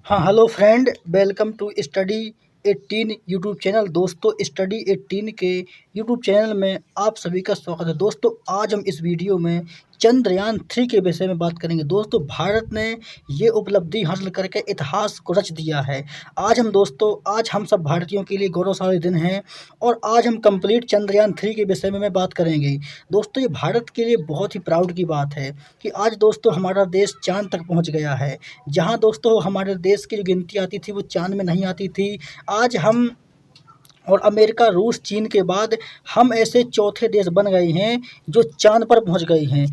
हाँ hello friend, welcome to study 18 YouTube channel. दोस्तों, study 18 के यूट्यूब चैनल में आप सभी का स्वागत है। दोस्तों, आज हम इस वीडियो में चंद्रयान 3 के विषय में बात करेंगे। दोस्तों, भारत ने ये उपलब्धि हासिल करके इतिहास को रच दिया है। आज हम सब भारतीयों के लिए गौरवशाली दिन है और आज हम कंप्लीट चंद्रयान 3 के विषय में बात करेंगे। दोस्तों, ये भारत के लिए बहुत ही प्राउड की बात है कि आज दोस्तों हमारा देश चाँद तक पहुँच गया है। जहाँ दोस्तों हमारे देश की जो गिनती आती थी वो चाँद में नहीं आती थी। आज हम और अमेरिका, रूस, चीन के बाद हम ऐसे चौथे देश बन गए हैं जो चाँद पर पहुँच गए हैं।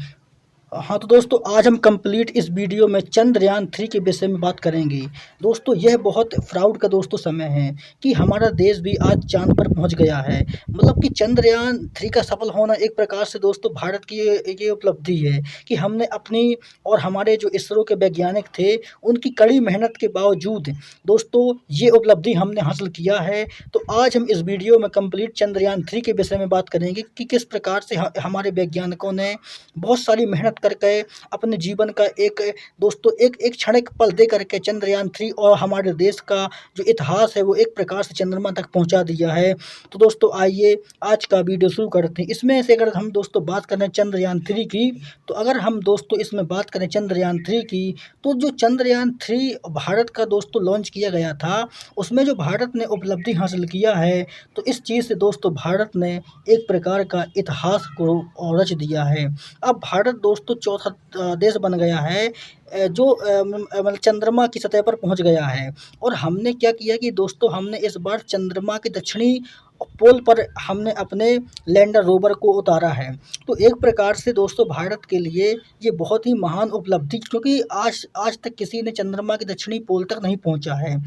हाँ तो दोस्तों, आज हम कंप्लीट इस वीडियो में चंद्रयान 3 के विषय में बात करेंगे। दोस्तों, यह बहुत प्राउड का दोस्तों समय है कि हमारा देश भी आज चाँद पर पहुंच गया है। मतलब कि चंद्रयान 3 का सफल होना एक प्रकार से दोस्तों भारत की ये उपलब्धि है कि हमने अपनी और हमारे जो इसरो के वैज्ञानिक थे उनकी कड़ी मेहनत के बावजूद दोस्तों ये उपलब्धि हमने हासिल किया है। तो आज हम इस वीडियो में कंप्लीट चंद्रयान 3 के विषय में बात करेंगे कि किस प्रकार से हमारे वैज्ञानिकों ने बहुत सारी मेहनत करके अपने जीवन का एक क्षणिक पल दे करके चंद्रयान 3 और हमारे देश का जो इतिहास है वो एक प्रकार से चंद्रमा तक पहुंचा दिया है। तो दोस्तों, आइए आज का वीडियो शुरू करते हैं। इसमें से अगर हम दोस्तों बात करें चंद्रयान 3 की, तो अगर हम दोस्तों इसमें बात करें चंद्रयान 3 की, तो जो चंद्रयान 3 भारत का दोस्तों लॉन्च किया गया था, उसमें जो भारत ने उपलब्धि हासिल किया है, तो इस चीज़ से दोस्तों भारत ने एक प्रकार का इतिहास को रच दिया है। अब भारत दोस्तों चौथा देश बन गया है जो मतलब चंद्रमा की सतह पर पहुंच गया है। और हमने क्या किया कि दोस्तों हमने इस बार चंद्रमा के दक्षिणी पोल पर हमने अपने लैंडर रोवर को उतारा है। तो एक प्रकार से दोस्तों भारत के लिए ये बहुत ही महान उपलब्धि, क्योंकि आज आज तक किसी ने चंद्रमा के दक्षिणी पोल तक नहीं पहुंचा है।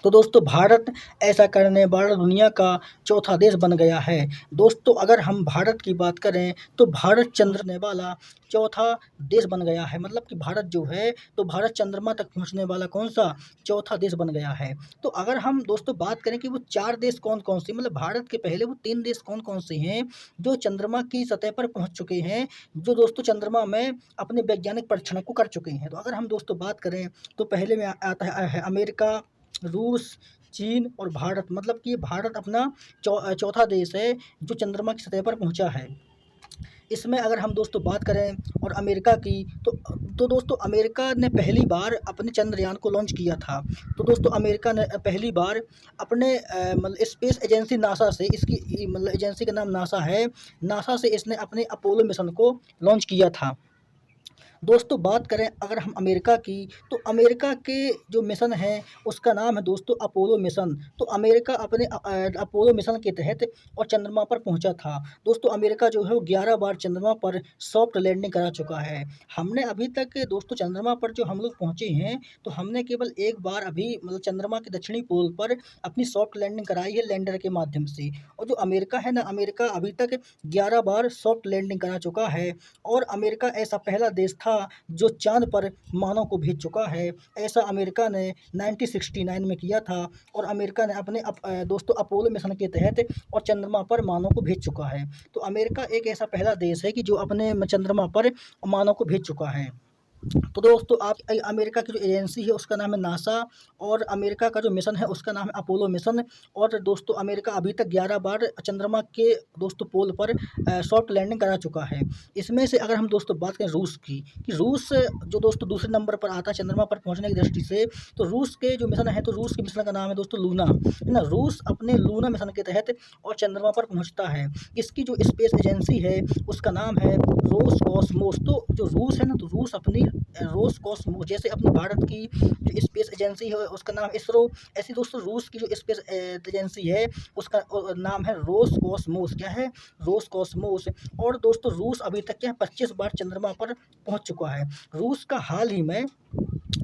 तो दोस्तों भारत ऐसा करने वाला दुनिया का चौथा देश बन गया है। दोस्तों, अगर हम भारत की बात करें तो भारत चंद्रने वाला चौथा देश बन गया है। मतलब कि भारत जो है तो भारत चंद्रमा तक पहुंचने वाला कौन सा चौथा देश बन गया है। तो अगर हम दोस्तों बात करें कि वो 4 देश कौन कौन से, मतलब भारत के पहले वो 3 देश कौन कौन से हैं जो चंद्रमा की सतह पर पहुँच चुके हैं, जो दोस्तों चंद्रमा में अपने वैज्ञानिक परीक्षण को कर चुके हैं। तो अगर हम दोस्तों बात करें तो पहले में आता है अमेरिका, रूस, चीन और भारत। मतलब कि भारत अपना चौथा देश है जो चंद्रमा की सतह पर पहुंचा है। इसमें अगर हम दोस्तों बात करें और अमेरिका की, तो दोस्तों अमेरिका ने पहली बार अपने चंद्रयान को लॉन्च किया था। तो दोस्तों अमेरिका ने पहली बार अपने मतलब स्पेस एजेंसी नासा से, इसकी मतलब एजेंसी का नाम नासा है, नासा से इसने अपने अपोलो मिशन को लॉन्च किया था। दोस्तों बात करें अगर हम अमेरिका की, तो अमेरिका के जो मिशन है उसका नाम है दोस्तों अपोलो मिशन। तो अमेरिका अपने अपोलो मिशन के तहत और चंद्रमा पर पहुंचा था। दोस्तों अमेरिका जो है वो 11 बार चंद्रमा पर सॉफ्ट लैंडिंग करा चुका है। हमने अभी तक दोस्तों चंद्रमा पर जो हम लोग पहुँचे हैं, तो हमने केवल एक बार अभी मतलब चंद्रमा के दक्षिणी पोल पर अपनी सॉफ्ट लैंडिंग कराई है लैंडर के माध्यम से। और जो अमेरिका है ना, अमेरिका अभी तक 11 बार सॉफ्ट लैंडिंग करा चुका है। और अमेरिका ऐसा पहला देश था जो चाँद पर मानव को भेज चुका है। ऐसा अमेरिका ने 1969 में किया था और अमेरिका ने अपने दोस्तों अपोलो मिशन के तहत और चंद्रमा पर मानव को भेज चुका है। तो अमेरिका एक ऐसा पहला देश है कि जो अपने चंद्रमा पर मानव को भेज चुका है। तो दोस्तों आप अमेरिका की जो एजेंसी है उसका नाम है नासा और अमेरिका का जो मिशन है उसका नाम है अपोलो मिशन। और दोस्तों अमेरिका अभी तक 11 बार चंद्रमा के दोस्तों पोल पर सॉफ्ट लैंडिंग करा चुका है। इसमें से अगर हम दोस्तों बात करें रूस की, कि रूस जो दोस्तों दूसरे नंबर पर आता है चंद्रमा पर पहुंचने की दृष्टि से, तो रूस के जो मिशन है, तो रूस के मिशन का नाम है दोस्तों लूना, है ना। रूस अपने लूना मिशन के तहत और चंद्रमा पर पहुँचता है। इसकी जो स्पेस एजेंसी है उसका नाम है रोसकॉसमोस। तो जो रूस है ना, तो रूस अपनी रोसकॉसमोस, जैसे अपनी भारत की जो स्पेस एजेंसी है उसका नाम इसरो, ऐसी दोस्तों रूस की जो स्पेस एजेंसी है उसका नाम है रोसकॉसमोस। क्या है? रोसकॉसमोस। और दोस्तों रूस अभी तक क्या है 25 बार चंद्रमा पर पहुंच चुका है। रूस का हाल ही में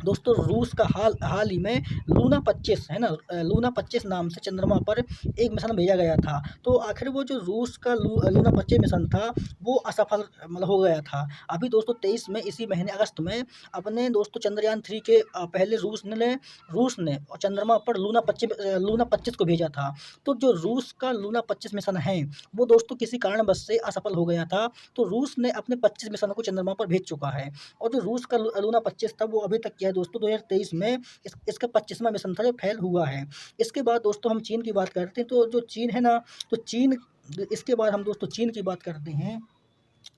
दोस्तों रूस का हाल ही में लूना 25 है ना, लूना 25 नाम से चंद्रमा पर एक मिशन भेजा गया था। तो आखिर वो जो रूस का लूना 25 मिशन था वो असफल मतलब हो गया था। अभी दोस्तों 23 में इसी महीने अगस्त में अपने दोस्तों चंद्रयान 3 के पहले रूस ने और चंद्रमा पर लूना 25 को भेजा था। तो जो रूस का लूना 25 मिशन है वो दोस्तों किसी कारणवश से असफल हो गया था। तो रूस ने अपने 25 मिशन को चंद्रमा पर भेज चुका है। और जो रूस का लूना 25 था वो अभी तक क्या है दोस्तों 2023 में इसका 25वां मिशन था जो फेल हुआ है। इसके बाद दोस्तों हम चीन की बात करते हैं, तो जो चीन है ना, तो चीन इसके बाद हम दोस्तों चीन की बात करते हैं।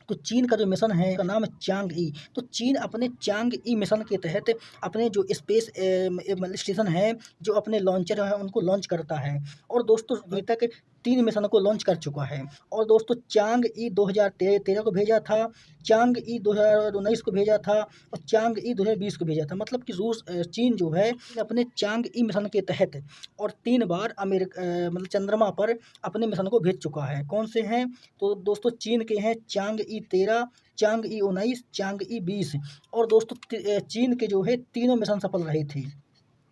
तो चीन का जो मिशन है उसका नाम है चांग-ई। तो चीन अपने चांग-ई मिशन के तहत अपने जो स्पेस मतलब स्टेशन है, जो अपने लॉन्चर है उनको लॉन्च करता है। और दोस्तों अभी तक 3 मिशन को लॉन्च कर चुका है। और दोस्तों चांग-ई 2013 को भेजा था, चांग-ई 2019 को भेजा था और चांग-ई 2020 को भेजा था। मतलब कि चीन जो है अपने चांग-ई मिशन के तहत और 3 बार मतलब चंद्रमा पर अपने मिशन को भेज चुका है। कौन से हैं? तो दोस्तों चीन के हैं चांग-ई 13, चांग-ई 19, चांग-ई 20। और दोस्तों चीन के जो है तीनों मिशन सफल रहे थे।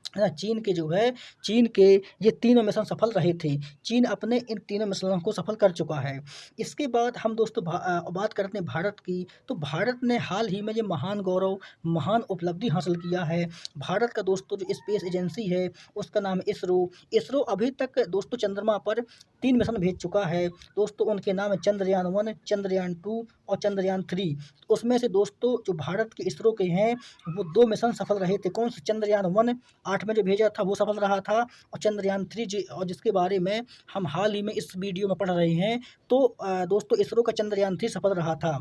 है ना? चीन के ये तीनों मिशन सफल रहे थे। चीन अपने इन तीनों मिशनों को सफल कर चुका है। इसके बाद हम दोस्तों बात करते हैं भारत की। तो भारत ने हाल ही में ये महान गौरव, महान उपलब्धि हासिल किया है। भारत का दोस्तों जो स्पेस एजेंसी है उसका नाम है इसरो। इसरो अभी तक दोस्तों चंद्रमा पर 3 मिशन भेज चुका है। दोस्तों उनके नाम है चंद्रयान 1, चंद्रयान 2 और चंद्रयान 3। उसमें से दोस्तों जो भारत के इसरो के हैं वो 2 मिशन सफल रहे थे। कौन से? चंद्रयान 1 8 में जो भेजा था वो सफल रहा था, और चंद्रयान 3 और जिसके बारे में हम हाल ही में इस वीडियो में पढ़ रहे हैं। तो दोस्तों इसरो का चंद्रयान 3 सफल रहा था।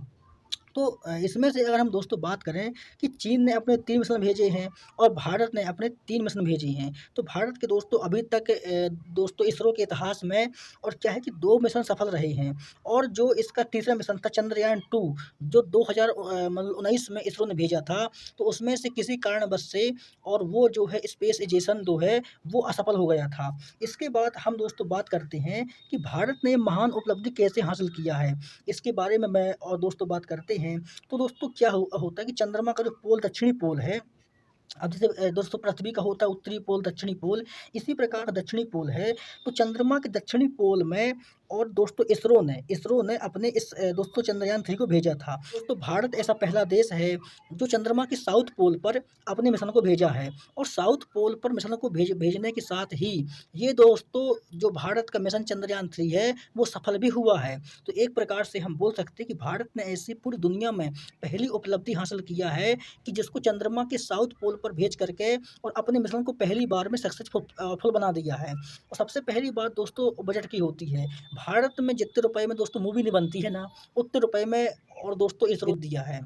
तो इसमें से अगर हम दोस्तों बात करें कि चीन ने अपने 3 मिशन भेजे हैं और भारत ने अपने 3 मिशन भेजे हैं। तो भारत के दोस्तों अभी तक दोस्तों इसरो के इतिहास में और क्या है कि 2 मिशन सफल रहे हैं। और जो इसका तीसरा मिशन था चंद्रयान 2 जो 2019 में इसरो ने भेजा था, तो उसमें से किसी कारणवश से और वो जो है स्पेस एजेंसी जो है वो असफल हो गया था। इसके बाद हम दोस्तों बात करते हैं कि भारत ने महान उपलब्धि कैसे हासिल किया है, इसके बारे में मैं और दोस्तों बात करते हैं। तो दोस्तों क्या होता है कि चंद्रमा का जो पोल दक्षिणी पोल है, अब जैसे दोस्तों पृथ्वी का होता है उत्तरी पोल, दक्षिणी पोल, इसी प्रकार का दक्षिणी पोल है। तो चंद्रमा के दक्षिणी पोल में और दोस्तों इसरो ने अपने इस दोस्तों चंद्रयान 3 को भेजा था। दोस्तों भारत ऐसा पहला देश है जो चंद्रमा के साउथ पोल पर अपने मिशन को भेजा है। और साउथ पोल पर मिशन को भेजने के साथ ही ये दोस्तों जो भारत का मिशन चंद्रयान 3 है वो सफल भी हुआ है। तो एक प्रकार से हम बोल सकते हैं कि भारत ने ऐसी पूरी दुनिया में पहली उपलब्धि हासिल किया है कि जिसको चंद्रमा के साउथ पोल पर भेज करके और अपने मिशन को पहली बार में सक्सेसफुल बना दिया है। और सबसे पहली बात दोस्तों बजट की होती है। भारत में जितने रुपए में दोस्तों मूवी नहीं बनती है ना, उतने रुपए में और दोस्तों इसरो दिया है।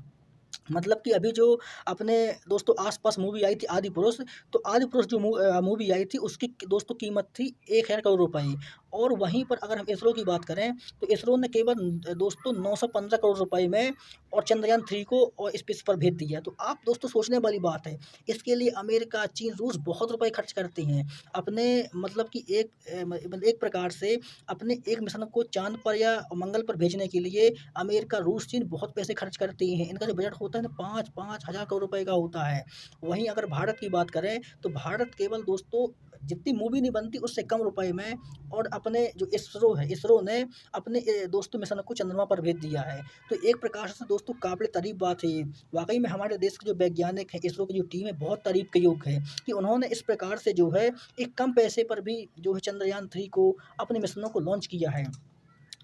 मतलब कि अभी जो अपने दोस्तों आस-पास मूवी आई थी आदि पुरुष, तो आदि पुरुष जो मूवी आई थी उसकी दोस्तों कीमत थी 1000 करोड़ रुपए। और वहीं पर अगर हम इसरो की बात करें तो इसरो ने केवल दोस्तों 915 करोड़ रुपए में और चंद्रयान 3 को और स्पेस पर भेज दिया। तो आप दोस्तों सोचने वाली बात है, इसके लिए अमेरिका, चीन, रूस बहुत रुपए खर्च करते हैं अपने मतलब कि एक प्रकार से अपने एक मिशन को चाँद पर या मंगल पर भेजने के लिए अमेरिका, रूस, चीन बहुत पैसे खर्च करते हैं। इनका जो बजट होता है ना 5-5 हज़ार करोड़ रुपए का होता है। वहीं अगर भारत की बात करें तो भारत केवल दोस्तों जितनी मूवी नहीं बनती उससे कम रुपए में और अपने जो इसरो ने अपने दोस्तों मिशन को चंद्रमा पर भेज दिया है। तो एक प्रकार से दोस्तों काबिल तारीफ़ बात है ये। वाक़ई में हमारे देश के जो वैज्ञानिक हैं, इसरो की जो टीम है बहुत तारीफ़ के योग्य है कि उन्होंने इस प्रकार से जो है एक कम पैसे पर भी जो है चंद्रयान 3 को अपने मिशनों को लॉन्च किया है।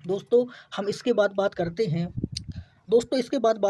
दोस्तों हम इसके बाद बात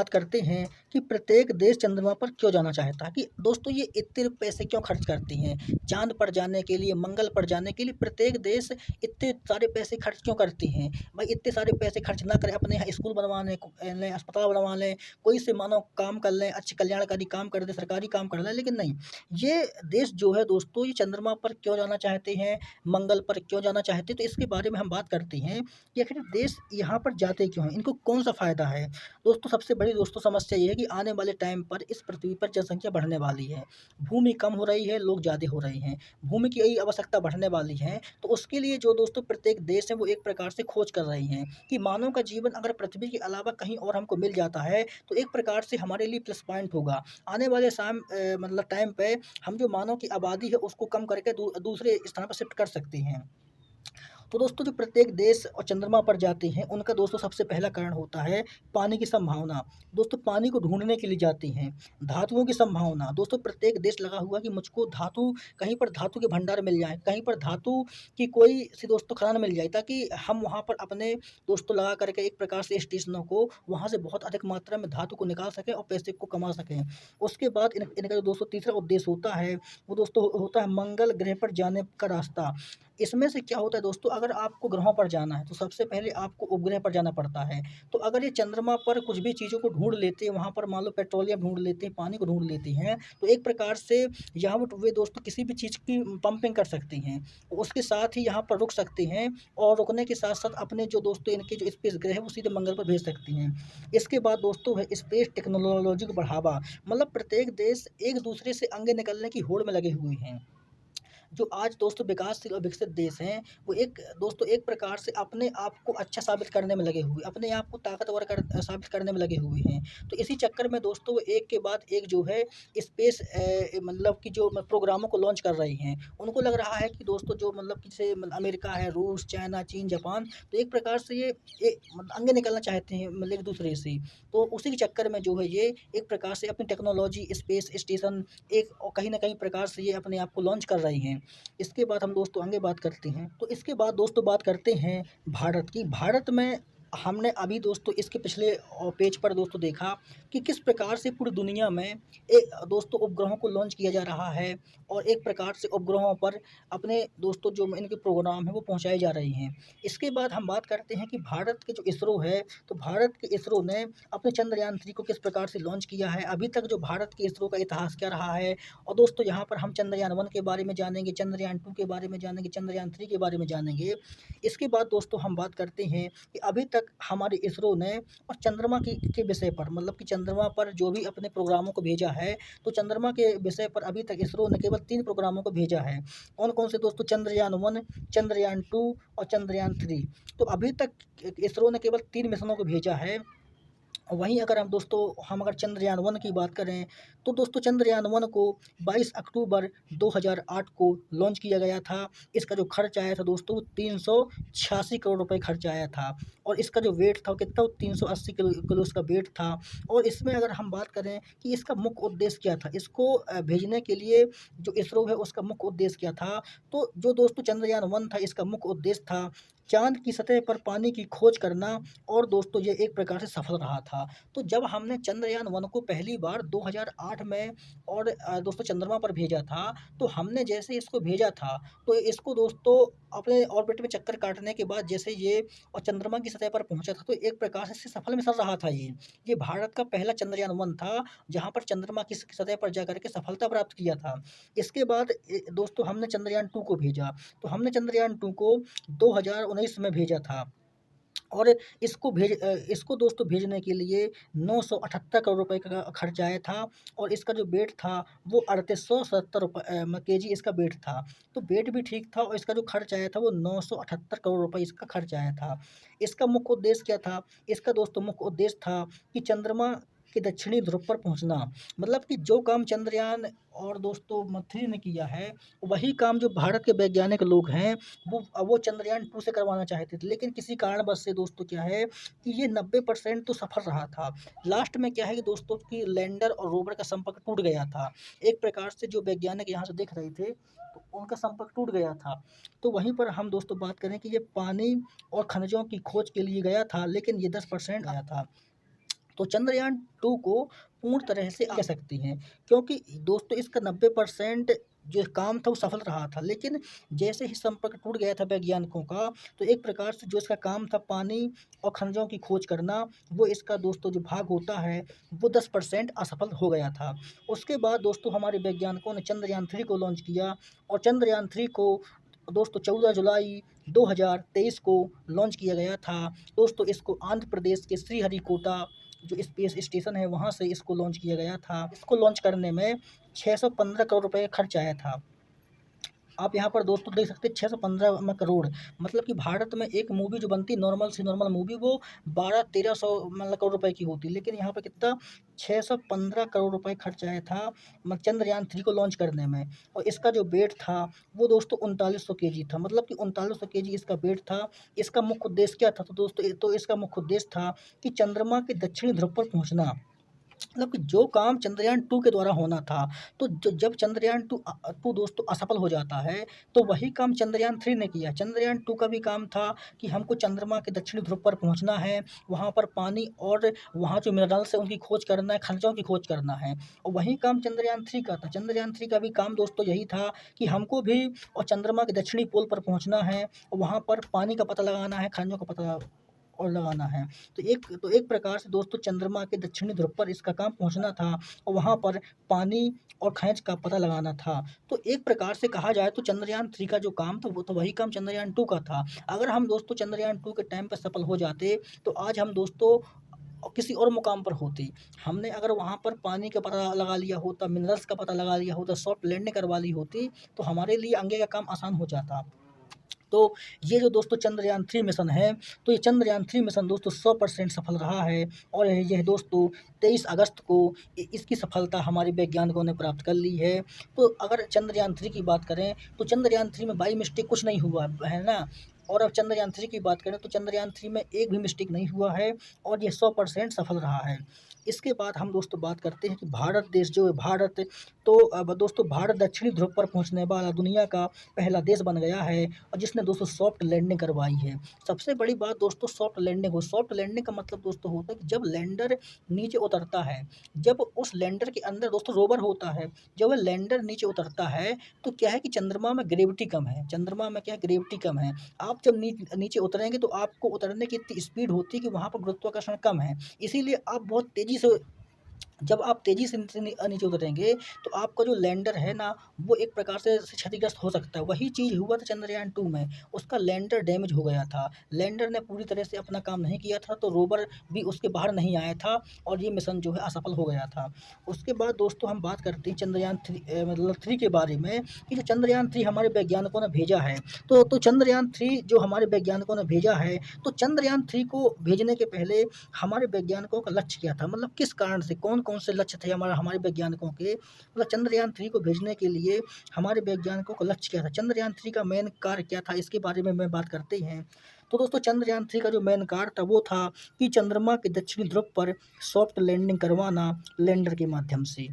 करते हैं कि प्रत्येक देश चंद्रमा पर क्यों जाना चाहता है, कि दोस्तों ये इतने पैसे क्यों खर्च करती हैं चाँद पर जाने के लिए, मंगल पर जाने के लिए प्रत्येक देश इतने सारे पैसे खर्च क्यों करती हैं। भाई इतने सारे पैसे खर्च ना करें, अपने यहाँ स्कूल बनवा लें, अस्पताल बनवा लें, कोई से मानो काम कर लें, अच्छे कल्याणकारी काम कर दें, सरकारी काम कर लें, लेकिन नहीं, ये देश जो है दोस्तों ये चंद्रमा पर क्यों जाना चाहते हैं, मंगल पर क्यों जाना चाहते हैं, तो इसके बारे में हम बात करते हैं कि आखिर देश यहाँ पर जाते क्यों हैं, इनको कौन सा फ़ायदा है। दोस्तों सबसे बड़ी दोस्तों समस्या ये है कि आने वाले टाइम पर इस पृथ्वी पर जनसंख्या बढ़ने वाली है, भूमि कम हो रही है, लोग ज़्यादा हो रहे हैं, भूमि की यही आवश्यकता बढ़ने वाली है। तो उसके लिए जो दोस्तों प्रत्येक देश है वो एक प्रकार से खोज कर रही हैं कि मानव का जीवन अगर पृथ्वी के अलावा कहीं और हमको मिल जाता है तो एक प्रकार से हमारे लिए प्लस पॉइंट होगा। आने वाले मतलब टाइम पे हम जो मानव की आबादी है उसको कम करके दूसरे स्थान पर शिफ्ट कर सकते हैं। तो दोस्तों जो प्रत्येक देश और चंद्रमा पर जाते हैं उनका दोस्तों सबसे पहला कारण होता है पानी की संभावना। दोस्तों पानी को ढूँढने के लिए जाते हैं। धातुओं की संभावना, दोस्तों प्रत्येक देश लगा हुआ कि मुझको धातु कहीं पर धातु के भंडार मिल जाएँ, कहीं पर धातु की कोई सी दोस्तों खदान मिल जाए ताकि हम वहाँ पर अपने दोस्तों लगा कर के एक प्रकार से स्टेशनों को वहाँ से बहुत अधिक मात्रा में धातु को निकाल सकें और पैसे को कमा सकें। उसके बाद इनका जो दोस्तों तीसरा उद्देश्य होता है वो दोस्तों होता है मंगल ग्रह पर जाने का रास्ता। इसमें से क्या होता है दोस्तों, अगर आपको ग्रहों पर जाना है तो सबसे पहले आपको उपग्रह पर जाना पड़ता है। तो अगर ये चंद्रमा पर कुछ भी चीज़ों को ढूँढ लेते हैं, वहाँ पर मान लो पेट्रोलियम ढूँढ लेते हैं, पानी को ढूँढ लेते हैं, तो एक प्रकार से यहाँ पर वे दोस्तों किसी भी चीज़ की पंपिंग कर सकती हैं। उसके साथ ही यहाँ पर रुक सकते हैं और रुकने के साथ-साथ अपने जो दोस्तों इनके जो स्पेस ग्रह है वो सीधे मंगल पर भेज सकती हैं। इसके बाद दोस्तों है स्पेस टेक्नोलॉजी को बढ़ावा, मतलब प्रत्येक देश एक दूसरे से आगे निकलने की होड़ में लगे हुए हैं। जो आज दोस्तों विकासशील और विकसित देश हैं, वो एक दोस्तों एक प्रकार से अपने आप को अच्छा साबित करने में लगे हुए, अपने आप को ताकतवर साबित करने में लगे हुए हैं। तो इसी चक्कर में दोस्तों वो एक के बाद एक जो है स्पेस मतलब कि जो प्रोग्रामों को लॉन्च कर रही हैं। उनको लग रहा है कि दोस्तों जो मतलब कि जैसे अमेरिका है, रूस, चाइना, चीन, जापान, तो एक प्रकार से ये आगे निकलना चाहते हैं मतलब एक-दूसरे से। तो उसी के चक्कर में जो है ये एक प्रकार से अपनी टेक्नोलॉजी, स्पेस स्टेशन एक और कहीं न कहीं प्रकार से ये अपने आप को लॉन्च कर रही हैं। इसके बाद हम दोस्तों आगे बात करते हैं। तो इसके बाद दोस्तों बात करते हैं भारत की। भारत में हमने अभी दोस्तों इसके पिछले पेज पर दोस्तों देखा कि किस प्रकार से पूरी दुनिया में दोस्तों उपग्रहों को लॉन्च किया जा रहा है और एक प्रकार से उपग्रहों पर अपने दोस्तों जो इनके प्रोग्राम हैं वो पहुँचाए जा रहे हैं। इसके बाद हम बात करते हैं कि भारत के जो इसरो है, तो भारत के इसरो ने अपने चंद्रयान 3 को किस प्रकार से लॉन्च किया है, अभी तक जो भारत के इसरो का इतिहास क्या रहा है। और दोस्तों यहाँ पर हम चंद्रयान 1 के बारे में जानेंगे, चंद्रयान 2 के बारे में जानेंगे, चंद्रयान 3 के बारे में जानेंगे। इसके बाद दोस्तों हम बात करते हैं कि अभी तक हमारे इसरो ने और चंद्रमा के विषय पर मतलब कि चंद्रमा पर जो भी अपने प्रोग्रामों को भेजा है, तो चंद्रमा के विषय पर अभी तक इसरो ने केवल 3 प्रोग्रामों को भेजा है। कौन-कौन से दोस्तों, चंद्रयान 1, चंद्रयान 2 और चंद्रयान 3। तो अभी तक इसरो ने केवल 3 मिशनों को भेजा है। वहीं अगर हम अगर चंद्रयान 1 की बात करें, तो दोस्तों चंद्रयान 1 को 22 अक्टूबर 2008 को लॉन्च किया गया था। इसका जो खर्च आया था दोस्तों 386 करोड़ रुपए खर्च आया था और इसका जो वेट था वो कितना 380 किलो इसका वेट था। और इसमें अगर हम बात करें कि इसका मुख्य उद्देश्य क्या था, इसको भेजने के लिए जो इसरो है उसका मुख्य उद्देश्य क्या था, तो जो दोस्तों चंद्रयान 1 था इसका मुख्य उद्देश्य था चाँद की सतह पर पानी की खोज करना और दोस्तों ये एक प्रकार से सफल रहा था। तो जब हमने चंद्रयान 1 को पहली बार 2008 में और दोस्तों चंद्रमा पर भेजा था, तो हमने जैसे इसको भेजा था, तो इसको दोस्तों अपने ऑर्बिट में चक्कर काटने के बाद जैसे ये और चंद्रमा की सतह पर पहुँचा था, तो एक प्रकार से सफल मिशन रहा था ये। ये भारत का पहला चंद्रयान 1 था, जहाँ पर चंद्रमा की सतह पर जाकर के सफलता प्राप्त किया था। इसके बाद दोस्तों हमने चंद्रयान 2 को भेजा, तो हमने चंद्रयान 2 को 2019 में भेजा था और इसको दोस्तों भेजने के लिए 978 करोड़ रुपए का खर्च आया था और इसका जो वेट था वो 3870 केजी इसका वेट था। तो वेट भी ठीक था और इसका जो खर्च आया था वो 978 करोड़ रुपए इसका खर्च आया था। इसका मुख्य उद्देश्य क्या था? इसका दोस्तों मुख्य उद्देश्य था कि चंद्रमा के दक्षिणी ध्रुव पर पहुँचना। मतलब कि जो काम चंद्रयान और दोस्तों थ्री ने किया है, वही काम जो भारत के वैज्ञानिक लोग हैं वो चंद्रयान 2 से करवाना चाहते थे। लेकिन किसी कारणवश से दोस्तों क्या है कि ये 90% तो सफल रहा था। लास्ट में क्या है कि दोस्तों कि लैंडर और रोवर का संपर्क टूट गया था। एक प्रकार से जो वैज्ञानिक यहाँ से देख रहे थे, तो उनका संपर्क टूट गया था। तो वहीं पर हम दोस्तों बात करें कि ये पानी और खनिजों की खोज के लिए गया था, लेकिन ये 10% आया था। तो चंद्रयान 2 को पूर्ण तरह से कह सकती हैं, क्योंकि दोस्तों इसका 90% जो काम था वो सफल रहा था। लेकिन जैसे ही संपर्क टूट गया था वैज्ञानिकों का, तो एक प्रकार से जो इसका काम था पानी और खनिजों की खोज करना, वो इसका दोस्तों जो भाग होता है वो 10% असफल हो गया था। उसके बाद दोस्तों हमारे वैज्ञानिकों ने चंद्रयान 3 को लॉन्च किया और चंद्रयान 3 को दोस्तों 14 जुलाई 2023 को लॉन्च किया गया था। दोस्तों इसको आंध्र प्रदेश के श्रीहरिकोटा जो स्पेस स्टेशन है वहाँ से इसको लॉन्च किया गया था। इसको लॉन्च करने में 615 करोड़ रुपए का खर्च आया था। आप यहाँ पर दोस्तों देख सकते हैं 615 करोड़, मतलब कि भारत में एक मूवी जो बनती है नॉर्मल मूवी वो 1200-1300 मतलब करोड़ रुपए की होती है, लेकिन यहाँ पे कितना 615 करोड़ रुपए खर्च आया था चंद्रयान 3 को लॉन्च करने में। और इसका जो वेट था वो दोस्तों 3900 केजी था, मतलब कि 3900 केजी इसका वेट था। इसका मुख्य उद्देश्य क्या था? तो दोस्तों तो इसका मुख्य उद्देश्य था कि चंद्रमा के दक्षिणी ध्रुव पर पहुँचना। मतलब कि जो काम चंद्रयान 2 के द्वारा होना था, तो जब चंद्रयान 2 दोस्तों असफल हो जाता है, तो वही काम चंद्रयान 3 ने किया। चंद्रयान 2 का भी काम था कि हमको चंद्रमा के दक्षिणी ध्रुव पर पहुँचना है, वहाँ पर पानी और वहाँ जो मिनरल्स है उनकी खोज करना है, खनिजों की खोज करना है। और वही काम चंद्रयान 3 का था। चंद्रयान 3 का भी काम दोस्तों यही था कि हमको भी और चंद्रमा के दक्षिणी पोल पर पहुँचना है, और वहाँ पर पानी का पता लगाना है, खनिजों का पता और लगाना है। तो एक प्रकार से दोस्तों चंद्रमा के दक्षिणी ध्रुव पर इसका काम पहुँचना था और वहाँ पर पानी और खनिज का पता लगाना था। तो एक प्रकार से कहा जाए तो चंद्रयान 3 का जो काम था वो तो वही काम चंद्रयान 2 का था। अगर हम दोस्तों चंद्रयान 2 के टाइम पे सफल हो जाते, तो आज हम दोस्तों किसी और मुकाम पर होते। हमने अगर वहाँ पर पानी का पता लगा लिया होता, मिनरल्स का पता लगा लिया होता, सॉफ्ट लैंडिंग करवा ली होती, तो हमारे लिए आगे का काम आसान हो जाता। तो ये जो दोस्तों चंद्रयान 3 मिशन है, तो ये चंद्रयान 3 मिशन दोस्तों 100% सफल रहा है। और यह दोस्तों 23 अगस्त को इसकी सफलता हमारे वैज्ञानिकों ने प्राप्त कर ली है। तो अगर चंद्रयान 3 की बात करें, तो चंद्रयान 3 में बाई मिस्टेक कुछ नहीं हुआ है ना। और अब चंद्रयान 3 की बात करें तो चंद्रयान 3 में एक भी मिस्टेक नहीं हुआ है और ये 100% सफल रहा है। इसके बाद हम दोस्तों बात करते हैं कि भारत देश जो है भारत, तो अब दोस्तों भारत दक्षिणी ध्रुव पर पहुंचने वाला दुनिया का पहला देश बन गया है और जिसने दोस्तों सॉफ्ट लैंडिंग करवाई है। सबसे बड़ी बात दोस्तों सॉफ्ट लैंडिंग हो। सॉफ्ट लैंडिंग का मतलब दोस्तों होता है कि जब लैंडर नीचे उतरता है, जब उस लैंडर के अंदर दोस्तों रोवर होता है, जब वह लैंडर नीचे उतरता है तो क्या है कि चंद्रमा में ग्रेविटी कम है, चंद्रमा में क्या है ग्रेविटी कम है। आप जब नीचे उतरेंगे तो आपको उतरने की इतनी स्पीड होती है कि वहाँ पर गुरुत्वाकर्षण कम है, इसीलिए आप बहुत तेज़ी से जब आप तेज़ी से नीचे उतरेंगे तो आपका जो लैंडर है ना वो एक प्रकार से क्षतिग्रस्त हो सकता है। वही चीज़ हुआ था चंद्रयान 2 में, उसका लैंडर डैमेज हो गया था। लैंडर ने पूरी तरह से अपना काम नहीं किया था, तो रोवर भी उसके बाहर नहीं आया था और ये मिशन जो है असफल हो गया था। उसके बाद दोस्तों हम बात करते हैं चंद्रयान 3 के बारे में कि जो चंद्रयान 3 हमारे वैज्ञानिकों ने भेजा है, तो चंद्रयान 3 जो हमारे वैज्ञानिकों ने भेजा है, तो चंद्रयान 3 को भेजने के पहले हमारे वैज्ञानिकों का लक्ष्य क्या था, मतलब किस कारण से कौन-कौन से लक्ष्य थे हमारे वैज्ञानिकों के, मतलब चंद्रयान 3 को भेजने के लिए हमारे वैज्ञानिकों का लक्ष्य क्या था, चंद्रयान 3 का मेन कार्य क्या था, इसके बारे में बात करते हैं। तो दोस्तों चंद्रयान 3 का जो मेन कार्य था वो था कि चंद्रमा के दक्षिणी ध्रुव पर सॉफ्ट लैंडिंग करवाना लैंडर के माध्यम से।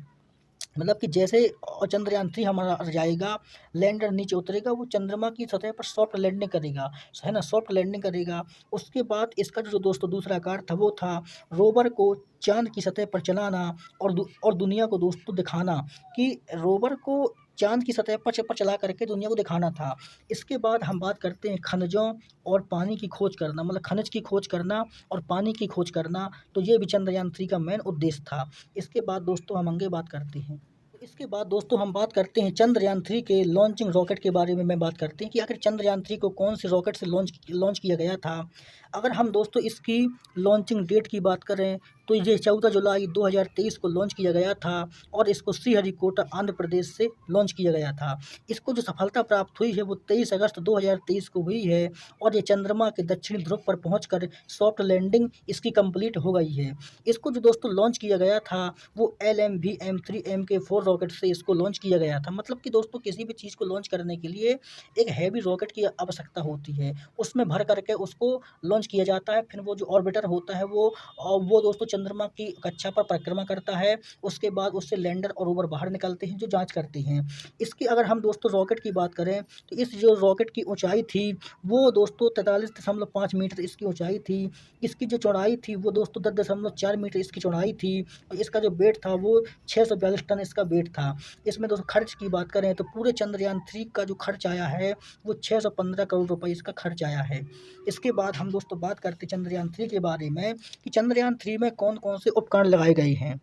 मतलब कि जैसे चंद्रयान 3 हमारा जाएगा, लैंडर नीचे उतरेगा, वो चंद्रमा की सतह पर सॉफ्ट लैंडिंग करेगा, है ना? सॉफ्ट लैंडिंग करेगा। उसके बाद इसका जो दोस्तों दूसरा कार्य था वो था रोवर को चाँद की सतह पर चलाना और दुनिया को दोस्तों दिखाना कि रोवर को चाँद की सतह पर चला करके दुनिया को दिखाना था। इसके बाद हम बात करते हैं खनिजों और पानी की खोज करना, मतलब खनिज की खोज करना और पानी की खोज करना, तो ये भी चंद्रयान 3 का मेन उद्देश्य था। इसके बाद दोस्तों हम आगे बात करते हैं। इसके बाद दोस्तों हम बात करते हैं चंद्रयान 3 के लॉन्चिंग रॉकेट के बारे में बात करते हैं कि आखिर चंद्रयान 3 को कौन से रॉकेट से लॉन्च किया गया था। अगर हम दोस्तों इसकी लॉन्चिंग डेट की बात करें तो ये 14 जुलाई 2023 को लॉन्च किया गया था और इसको श्रीहरिकोटा आंध्र प्रदेश से लॉन्च किया गया था। इसको जो सफलता प्राप्त हुई है वो 23 अगस्त 2023 को हुई है और ये चंद्रमा के दक्षिणी ध्रुव पर पहुंचकर सॉफ्ट लैंडिंग इसकी कंप्लीट हो गई है। इसको जो दोस्तों लॉन्च किया गया था वो LMV-M3 MK4 रॉकेट से इसको लॉन्च किया गया था। मतलब कि दोस्तों किसी भी चीज़ को लॉन्च करने के लिए एक हैवी रॉकेट की आवश्यकता होती है, उसमें भर करके उसको लॉन्च किया जाता है। फिर वो जो ऑर्बिटर होता है वो दोस्तों चंद्रमा की कक्षा पर परिक्रमा करता है। उसके बाद उससे लैंडर और रोवर बाहर निकलते हैं जो जाँच करते हैं। इसकी अगर हम दोस्तों रॉकेट की बात करें तो इस जो रॉकेट की ऊँचाई थी वो दोस्तों 43.5 मीटर इसकी ऊँचाई थी। इसकी जो चौड़ाई थी वो दोस्तों 10.4 मीटर इसकी चौड़ाई थी और इसका जो वेट था वो 642 टन इसका वेट था। इसमें दोस्तों खर्च की बात करें तो पूरे चंद्रयान 3 का जो खर्च आया है वो 615 करोड़ रुपए इसका खर्च आया है। इसके बाद हम दोस्तों बात करते हैं चंद्रयान 3 के बारे में कि चंद्रयान 3 में कौन-कौन से उपकरण लगाए गए हैं।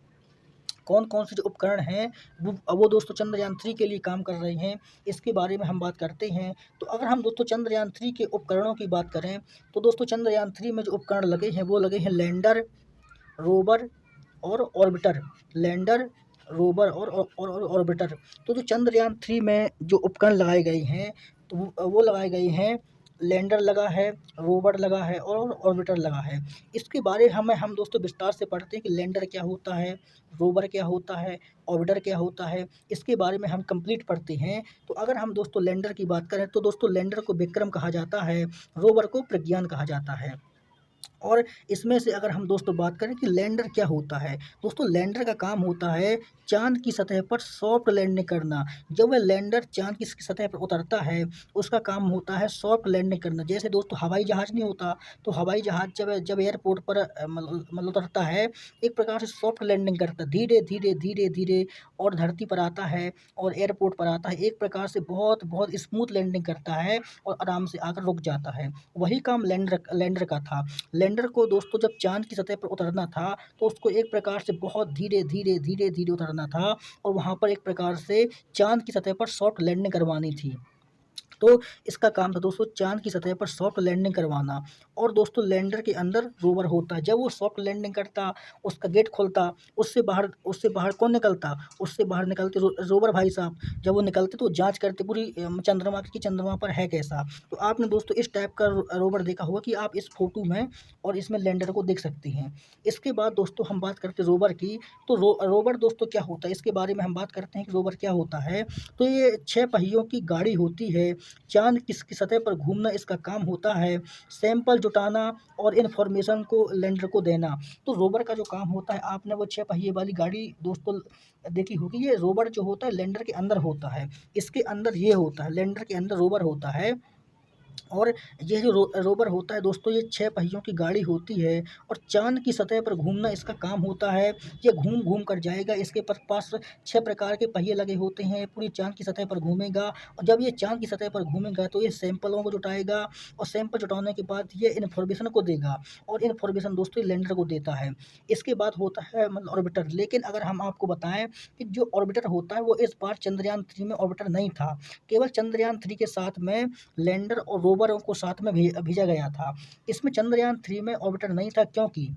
कौन-कौन से जो उपकरण हैं वो दोस्तों चंद्रयान 3 के लिए काम कर रहे हैं, इसके बारे में हम बात करते हैं। तो अगर हम दोस्तों चंद्रयान 3 के उपकरणों की बात करें तो दोस्तों चंद्रयान 3 में जो उपकरण लगे हैं वो लगे हैं लैंडर, रोवर और ऑर्बिटर। लैंडर, रोवर और ऑर्बिटर। तो जो चंद्रयान-3 में जो उपकरण लगाए गए हैं, तो वो लगाए गए हैं, लैंडर लगा है, रोवर लगा है और ऑर्बिटर लगा है। इसके बारे हम दोस्तों विस्तार से पढ़ते हैं कि लैंडर क्या होता है, रोवर क्या होता है, ऑर्बिटर क्या होता है, इसके बारे में हम कंप्लीट पढ़ते हैं। तो अगर हम दोस्तों लैंडर की बात करें तो दोस्तों लैंडर को विक्रम कहा जाता है, रोवर को प्रज्ञान कहा जाता है। और इसमें से अगर हम दोस्तों बात करें कि लैंडर क्या होता है, दोस्तों लैंडर का काम होता है चाँद की सतह पर सॉफ्ट लैंडिंग करना। जब वह लैंडर चाँद की सतह पर उतरता है, उसका काम होता है सॉफ्ट लैंडिंग करना। जैसे दोस्तों हवाई जहाज़ नहीं होता, तो हवाई जहाज़ जब जब एयरपोर्ट पर मतलब उतरता है, एक प्रकार से सॉफ्ट लैंडिंग करता है। धीरे-धीरे, धीरे-धीरे और धरती पर आता है और एयरपोर्ट पर आता है। एक प्रकार से बहुत स्मूथ लैंडिंग करता है और आराम से आकर रुक जाता है। वही काम लैंडर का था। लैंडर को दोस्तों जब चाँद की सतह पर उतरना था, तो उसको एक प्रकार से बहुत धीरे-धीरे, धीरे-धीरे उतरना था और वहाँ पर एक प्रकार से चाँद की सतह पर सॉफ्ट लैंडिंग करवानी थी। तो इसका काम था दोस्तों चाँद की सतह पर सॉफ्ट लैंडिंग करवाना। और दोस्तों लैंडर के अंदर रोवर होता है। जब वो सॉफ्ट लैंडिंग करता, उसका गेट खुलता, उससे बाहर कौन निकलता? उससे बाहर निकलते रोवर भाई साहब। जब वो निकलते तो जाँच करते पूरी चंद्रमा की, चंद्रमा पर है कैसा। तो आपने दोस्तों इस टाइप का रोवर देखा होगा कि आप इस फ़ोटो में और इसमें लैंडर को देख सकते हैं। इसके बाद दोस्तों हम बात करते हैं रोवर की, तो रोवर दोस्तों क्या होता है, इसके बारे में हम बात करते हैं कि रोवर क्या होता है। तो ये 6 पहियों की गाड़ी होती है। चाँद की सतह पर घूमना इसका काम होता है, सैंपल जुटाना और इन्फॉर्मेशन को लैंडर को देना। तो रोवर का जो काम होता है, आपने वो 6 पहिए वाली गाड़ी दोस्तों देखी होगी। ये रोवर जो होता है लैंडर के अंदर होता है। इसके अंदर ये होता है, लैंडर के अंदर रोवर होता है। और ये जो रोवर होता है दोस्तों, ये 6 पहियों की गाड़ी होती है और चाँद की सतह पर घूमना इसका काम होता है। ये घूम-घूम कर जाएगा, इसके पास 6 प्रकार के पहिए लगे होते हैं, पूरी चाँद की सतह पर घूमेगा और जब ये चाँद की सतह पर घूमेगा तो ये सैंपलों को जुटाएगा और सैंपल जुटाने के बाद ये इन्फॉर्मेशन को देगा और इन्फॉर्मेशन दोस्तों ये लैंडर को देता है। इसके बाद होता है मतलब ऑर्बिटर। लेकिन अगर हम आपको बताएँ कि जो ऑर्बिटर होता है वो इस बार चंद्रयान-3 में ऑर्बिटर नहीं था। केवल चंद्रयान-3 के साथ में लैंडर और रोवरों को साथ में भेजा गया था। इसमें चंद्रयान-3 में ऑर्बिटर नहीं था, क्योंकि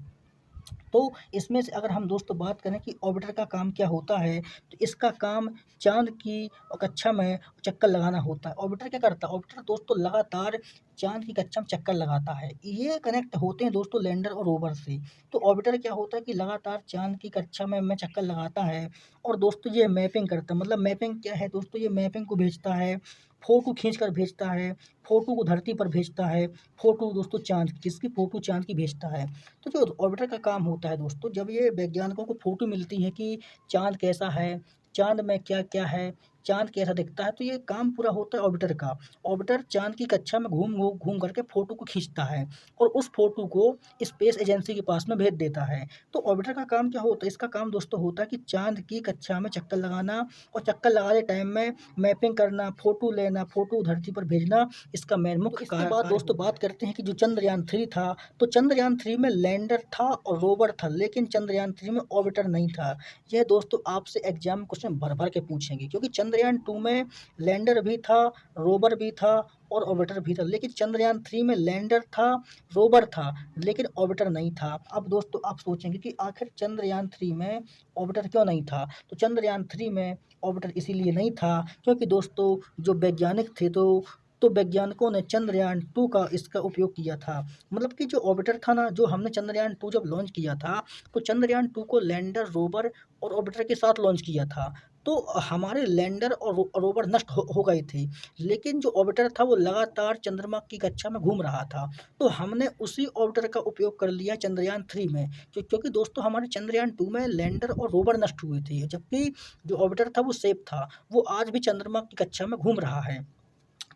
तो इसमें से अगर हम दोस्तों बात करें कि ऑर्बिटर का काम क्या होता है, तो इसका काम चाँद की कक्षा में चक्कर लगाना होता है। ऑर्बिटर क्या करता है? ऑर्बिटर दोस्तों लगातार चाँद की कक्षा में चक्कर लगाता है। ये कनेक्ट होते हैं दोस्तों लैंडर और रोवर से। तो ऑर्बिटर क्या होता है कि लगातार चाँद की कक्षा में चक्कर लगाता है और दोस्तों ये मैपिंग करता है। मतलब मैपिंग क्या है दोस्तों? ये मैपिंग को भेजता है, फ़ोटो खींच कर भेजता है, फ़ोटो को धरती पर भेजता है, फ़ोटो दोस्तों चाँद की, जिसकी फ़ोटो चाँद की भेजता है। तो जो ऑर्बिटर का काम होता है दोस्तों, जब ये वैज्ञानिकों को फ़ोटो मिलती है कि चाँद कैसा है, चाँद में क्या-क्या है, चाँद कैसा दिखता है, तो ये काम पूरा होता है ऑर्बिटर का। ऑर्बिटर चाँद की कक्षा में घूम करके फ़ोटो को खींचता है और उस फ़ोटो को स्पेस एजेंसी के पास में भेज देता है। तो ऑर्बिटर का काम क्या होता है? इसका काम दोस्तों होता है कि चाँद की कक्षा में चक्कर लगाना और चक्कर लगाते टाइम में मैपिंग करना, फ़ोटो लेना, फ़ोटो धरती पर भेजना, इसका मेन मुख्य कार्य। इसके बाद दोस्तों बात करते हैं कि जो चंद्रयान-3 था, तो चंद्रयान-3 में लैंडर था और रोवर था, लेकिन चंद्रयान-3 में ऑर्बिटर नहीं था। यह दोस्तों आपसे एग्ज़ाम में क्वेश्चन भर-भर के पूछेंगे, क्योंकि चंद्रयान-2 में लैंडर भी था, रोवर भी था और ऑर्बिटर भी था, लेकिन चंद्रयान-3 में लैंडर था, रोवर था, लेकिन ऑर्बिटर नहीं था। अब दोस्तों आप सोचेंगे कि आखिर चंद्रयान-3 में ऑर्बिटर क्यों नहीं था? तो चंद्रयान-3 में ऑर्बिटर इसीलिए नहीं था क्योंकि दोस्तों जो वैज्ञानिक थे तो वैज्ञानिकों ने चंद्रयान-2 का इसका उपयोग किया था। मतलब कि जो ऑर्बिटर था ना, जो हमने चंद्रयान-2 जब लॉन्च किया था, तो चंद्रयान-2 को लैंडर, रोवर और ऑर्बिटर के साथ लॉन्च किया था। तो हमारे लैंडर और रोवर नष्ट हो गए थे, लेकिन जो ऑर्बिटर था वो लगातार चंद्रमा की कक्षा में घूम रहा था। तो हमने उसी ऑर्बिटर का उपयोग कर लिया चंद्रयान-3 में, क्योंकि दोस्तों हमारे चंद्रयान-2 में लैंडर और रोवर नष्ट हुए थे, जबकि जो ऑर्बिटर था वो सेफ था। वो आज भी चंद्रमा की कक्षा में घूम रहा है।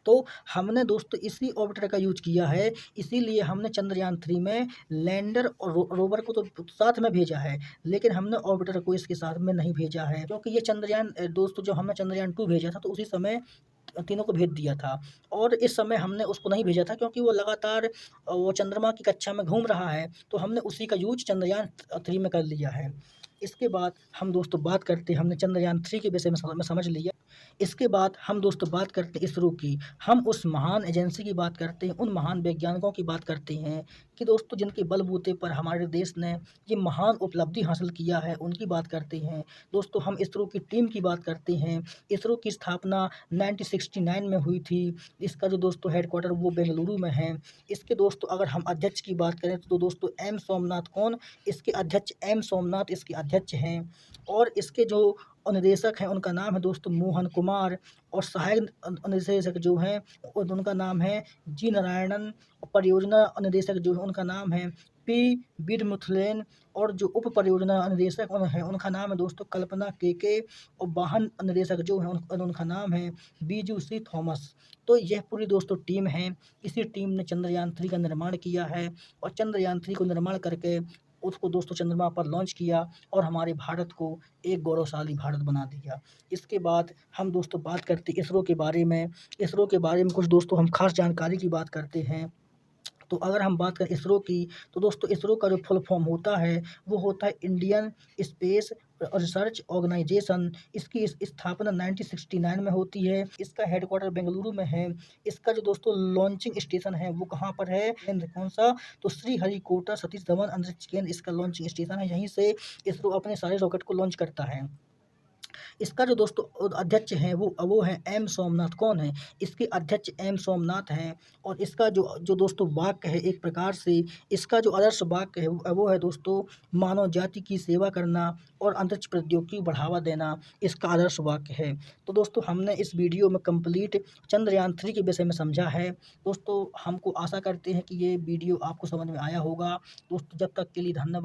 तो हमने दोस्तों इसी ऑर्बिटर का यूज़ किया है, इसीलिए हमने चंद्रयान-3 में लैंडर और रोवर को तो साथ में भेजा है, लेकिन हमने ऑर्बिटर को इसके साथ में नहीं भेजा है, क्योंकि ये दोस्तों जब हमने चंद्रयान-2 भेजा था, तो उसी समय तीनों को भेज दिया था और इस समय हमने उसको नहीं भेजा था, क्योंकि वो लगातार वो चंद्रमा की कक्षा में घूम रहा है, तो हमने उसी का यूज़ चंद्रयान-3 में कर लिया है। इसके बाद हम दोस्तों बात करते हैं, हमने चंद्रयान-3 के विषय में समझ लिया। इसके बाद हम दोस्तों बात करते हैं इसरो की। हम उस महान एजेंसी की बात करते हैं, उन महान वैज्ञानिकों की बात करते हैं कि दोस्तों जिनके बलबूते पर हमारे देश ने ये महान उपलब्धि हासिल किया है, उनकी बात करते हैं। दोस्तों हम इसरो की टीम की बात करते हैं। इसरो की स्थापना 1969 में हुई थी। इसका जो दोस्तों हेडक्वार्टर वो बेंगलुरु में है। इसके दोस्तों अगर हम अध्यक्ष की बात करें तो दोस्तों एम सोमनाथ कौन, इसके अध्यक्ष एम सोमनाथ इसके अध्यक्ष हैं। और इसके जो निदेशक हैं उनका नाम है दोस्तों मोहन कुमार, और सहायक निदेशक जो हैं उनका नाम है जी नारायणन, और परियोजना निदेशक जो है उनका नाम है पी वीरमुथुलेन, और जो उप परियोजना निदेशक हैं उनका नाम है दोस्तों कल्पना के, और वाहन निदेशक जो हैं उनका नाम है बीजू सी थॉमस। तो यह पूरी दोस्तों टीम है। इसी टीम ने चंद्रयान-3 का निर्माण किया है, और चंद्रयान-3 को निर्माण करके उसको दोस्तों चंद्रमा पर लॉन्च किया और हमारे भारत को एक गौरवशाली भारत बना दिया। इसके बाद हम दोस्तों बात करते हैं इसरो के बारे में। इसरो के बारे में कुछ दोस्तों हम खास जानकारी की बात करते हैं। तो अगर हम बात करें इसरो की तो दोस्तों इसरो का जो फुल फॉर्म होता है वो होता है इंडियन स्पेस रिसर्च ऑर्गेनाइजेशन। इसकी स्थापना 1969 में होती है। इसका हेडक्वार्टर बेंगलुरु में है। इसका जो दोस्तों लॉन्चिंग स्टेशन है वो कहाँ पर है, कौन सा, तो श्रीहरिकोटा सतीश धवन अंतरिक्ष केंद्र इसका लॉन्चिंग स्टेशन है। यहीं से इसरो अपने सारे रॉकेट को लॉन्च करता है। इसका जो दोस्तों अध्यक्ष हैं वो हैं एम सोमनाथ। कौन है, इसके अध्यक्ष एम सोमनाथ हैं। और इसका जो दोस्तों वाक्य है, एक प्रकार से इसका जो आदर्श वाक्य है वो है दोस्तों मानव जाति की सेवा करना और अंतरिक्ष प्रौद्योगिकी को बढ़ावा देना, इसका आदर्श वाक्य है। तो दोस्तों हमने इस वीडियो में कंप्लीट चंद्रयान-3 के विषय में समझा है। दोस्तों हमको आशा करते हैं कि ये वीडियो आपको समझ में आया होगा। दोस्तों जब तक के लिए धन्यवाद।